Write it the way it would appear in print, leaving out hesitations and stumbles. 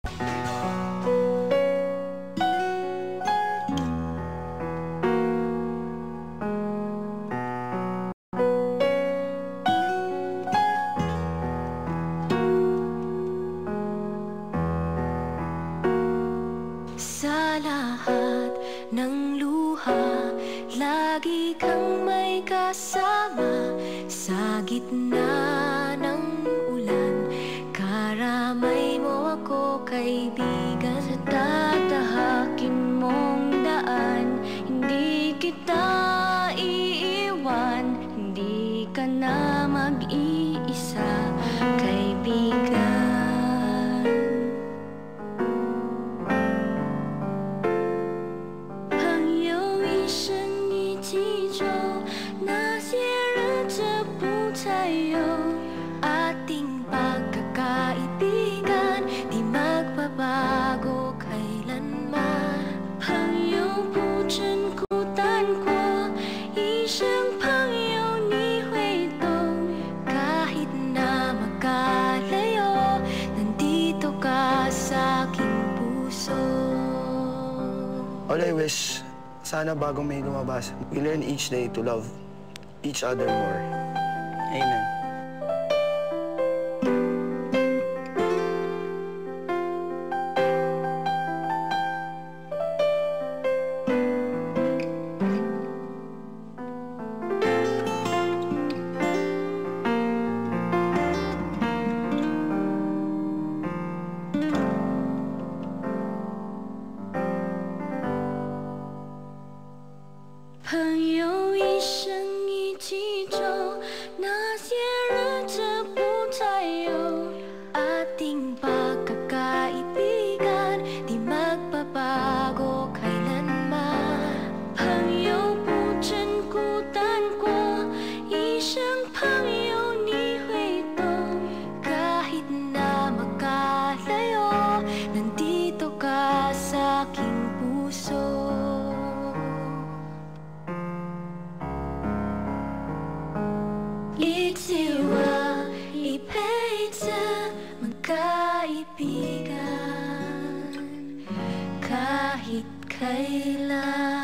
Sa lahat ng luha, lagi kang may kasama. Sa gitna ng ulan, karamay mo ako, kaibigan. Sa tatahakin mong daan, hindi kita iiwan. Hindi ka na mag-iisa, kaibigan. Ating pagkakaibigan, di magbabago kailanman. 朋友不真孤单过，一生朋友你会懂。kahit na magkalayo, nandito ka sa aking puso. All I wish, sana bago may lumabas, we learn each day to love each other more. Amen.朋友一生一起走，那些日子不再有。Ating pagkakaibigan, di magbabago kailanman. 朋友不真孤单过，一生朋友你会懂。kahit na magkalayo, nandito ka sa aking puso. Itiwa, ipeita, magkaibigan kahit kailan.